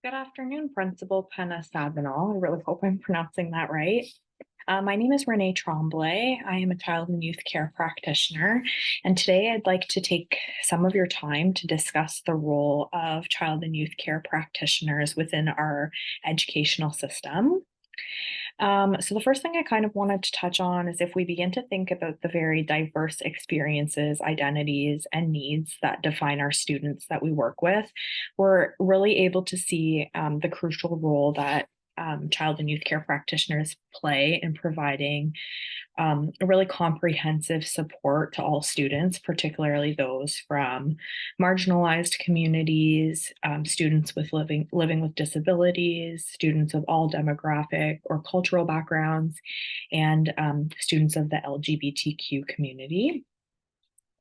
Good afternoon, Principal Penna Sabinal. I really hope I'm pronouncing that right. My name is Renee Tremblay. I am a child and youth care practitioner, and today I'd like to take some of your time to discuss the role of child and youth care practitioners within our educational system. So the first thing I kind of wanted to touch on is if we begin to think about the very diverse experiences, identities, and needs that define our students that we work with, we're really able to see the crucial role that child and youth care practitioners play in providing a really comprehensive support to all students, particularly those from marginalized communities, students with living with disabilities, students of all demographic or cultural backgrounds, and students of the LGBTQ community.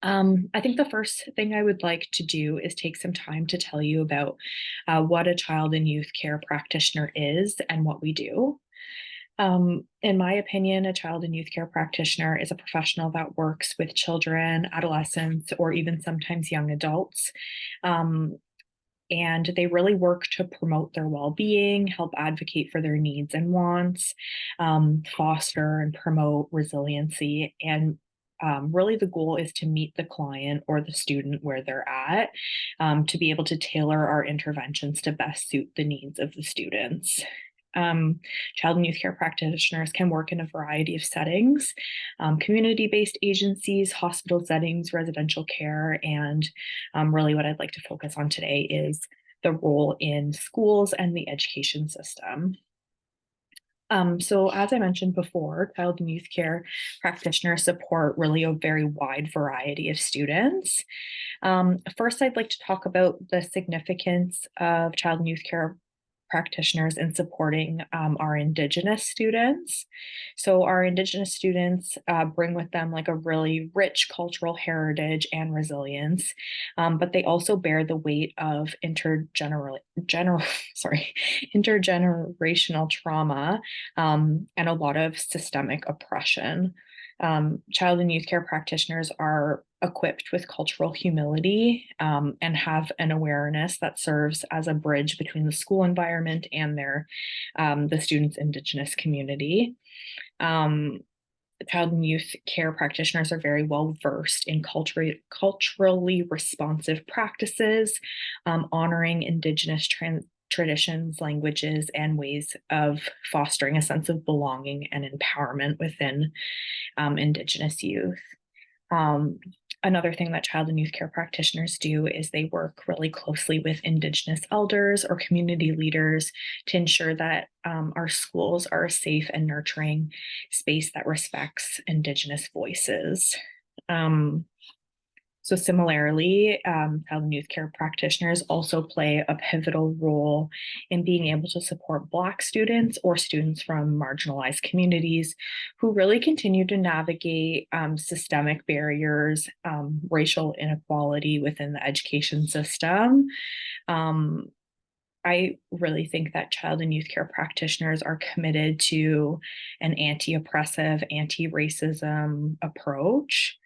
I think the first thing I would like to do is take some time to tell you about what a child and youth care practitioner is and what we do. In my opinion, a child and youth care practitioner is a professional that works with children, adolescents, or even sometimes young adults. Um, and they really work to promote their well-being, help advocate for their needs and wants, foster and promote resiliency. And really, the goal is to meet the client or the student where they're at, to be able to tailor our interventions to best suit the needs of the students. Child and youth care practitioners can work in a variety of settings, community-based agencies, hospital settings, residential care, and really what I'd like to focus on today is the role in schools and the education system. So as I mentioned before, child and youth care practitioners support really a very wide variety of students. First, I'd like to talk about the significance of child and youth care practitioners in supporting our Indigenous students. So our Indigenous students bring with them like a really rich cultural heritage and resilience, but they also bear the weight of intergenerational trauma and a lot of systemic oppression. Child and youth care practitioners are equipped with cultural humility and have an awareness that serves as a bridge between the school environment and the students' Indigenous community. Child and youth care practitioners are very well versed in culturally responsive practices, honoring Indigenous traditions, languages, and ways of fostering a sense of belonging and empowerment within Indigenous youth. Um, Another thing that child and youth care practitioners do is they work really closely with Indigenous elders or community leaders to ensure that our schools are a safe and nurturing space that respects Indigenous voices. So similarly, child and youth care practitioners also play a pivotal role in being able to support Black students or students from marginalized communities who really continue to navigate systemic barriers, racial inequality within the education system. I really think that child and youth care practitioners are committed to an anti-oppressive, anti-racism approach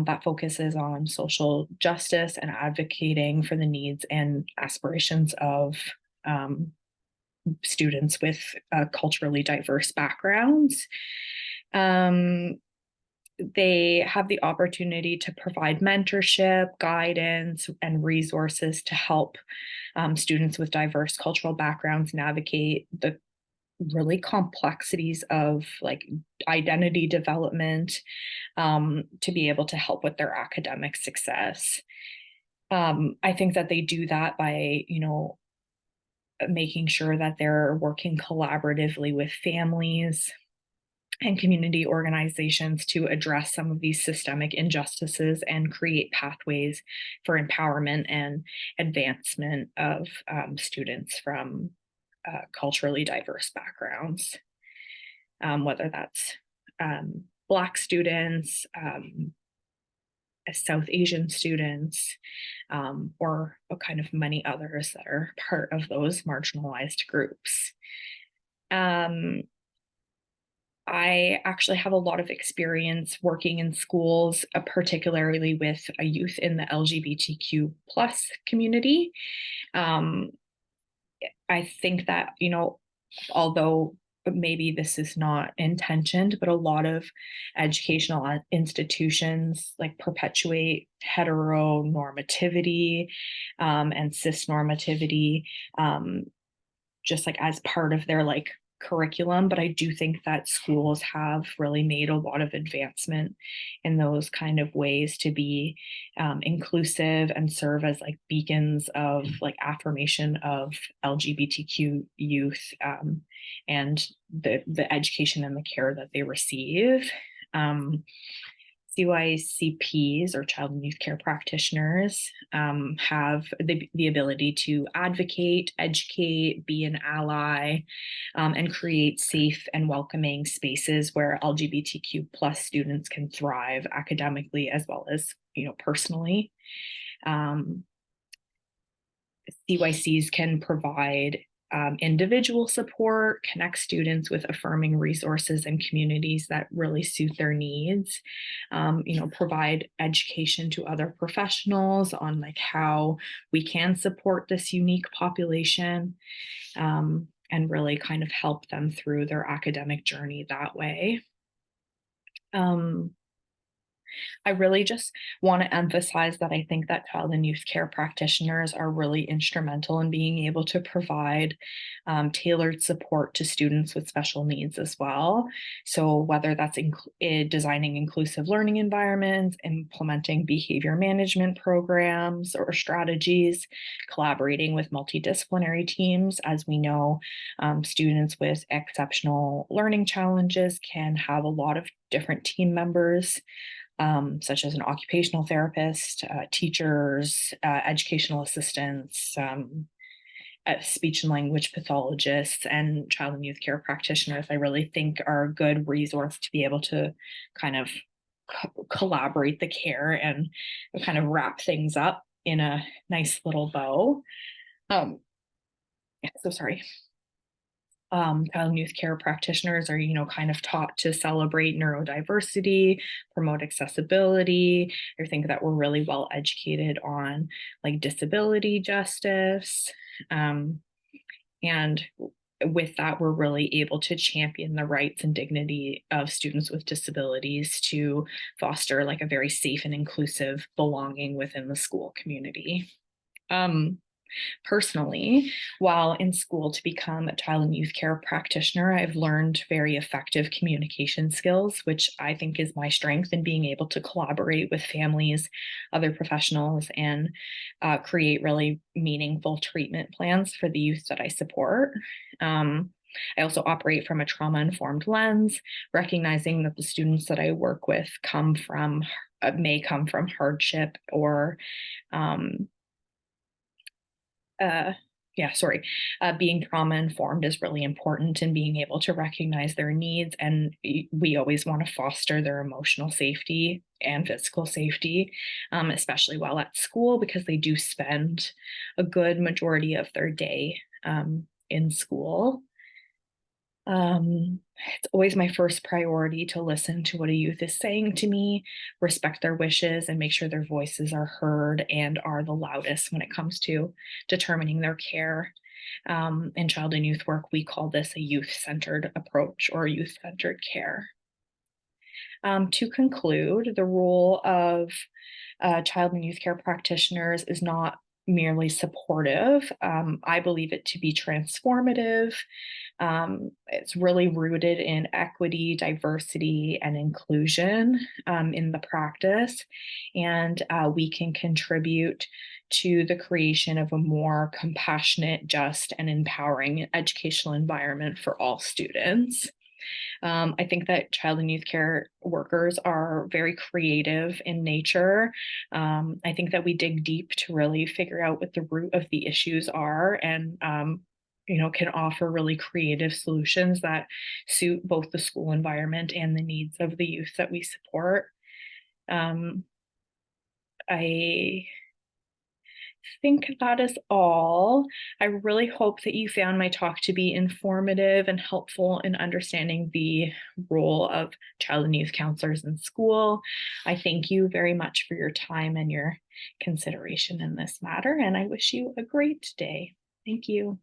that focuses on social justice and advocating for the needs and aspirations of students with culturally diverse backgrounds. They have the opportunity to provide mentorship, guidance, and resources to help students with diverse cultural backgrounds navigate the really complexities of like identity development, to be able to help with their academic success. I think that they do that by, making sure that they're working collaboratively with families and community organizations to address some of these systemic injustices and create pathways for empowerment and advancement of students from culturally diverse backgrounds, whether that's Black students, South Asian students, or a kind of many others that are part of those marginalized groups. I actually have a lot of experience working in schools, particularly with a youth in the LGBTQ plus community. I think that, although maybe this is not intentioned, but a lot of educational institutions like perpetuate heteronormativity and cis normativity, just like as part of their like curriculum. But I do think that schools have really made a lot of advancement in those kind of ways to be inclusive and serve as like beacons of like affirmation of LGBTQ youth, and the education and the care that they receive. CYCPs, or child and youth care practitioners, have the ability to advocate, educate, be an ally, and create safe and welcoming spaces where LGBTQ plus students can thrive academically as well as, personally. CYCs can provide individual support, connect students with affirming resources and communities that really suit their needs, provide education to other professionals on like how we can support this unique population, and really kind of help them through their academic journey that way. I really just want to emphasize that I think that child and youth care practitioners are really instrumental in being able to provide tailored support to students with special needs as well. So whether that's designing inclusive learning environments, implementing behavior management programs or strategies, collaborating with multidisciplinary teams. As we know, students with exceptional learning challenges can have a lot of different team members, such as an occupational therapist, teachers, educational assistants, speech and language pathologists, and child and youth care practitioners. I really think are a good resource to be able to kind of collaborate the care and kind of wrap things up in a nice little bow. So sorry. Child and youth care practitioners are, kind of taught to celebrate neurodiversity, promote accessibility. I think that we're really well educated on like disability justice. And with that, we're really able to champion the rights and dignity of students with disabilities to foster like a very safe and inclusive belonging within the school community. Personally, while in school to become a child and youth care practitioner, I've learned very effective communication skills, which I think is my strength in being able to collaborate with families, other professionals, and create really meaningful treatment plans for the youth that I support. I also operate from a trauma-informed lens, recognizing that the students that I work with may come from hardship or being trauma informed is really important, and being able to recognize their needs. And we always want to foster their emotional safety and physical safety, especially while at school, because they do spend a good majority of their day in school. It's always my first priority to listen to what a youth is saying to me, respect their wishes, and make sure their voices are heard and are the loudest when it comes to determining their care. In child and youth work, we call this a youth-centered approach or youth-centered care. To conclude, the role of child and youth care practitioners is not merely supportive. I believe it to be transformative. It's really rooted in equity, diversity, and inclusion in the practice. And we can contribute to the creation of a more compassionate, just, and empowering educational environment for all students. I think that child and youth care workers are very creative in nature. I think that we dig deep to really figure out what the root of the issues are, and can offer really creative solutions that suit both the school environment and the needs of the youth that we support. I think that is all. I really hope that you found my talk to be informative and helpful in understanding the role of child and youth counselors in school. I thank you very much for your time and your consideration in this matter, and I wish you a great day. Thank you.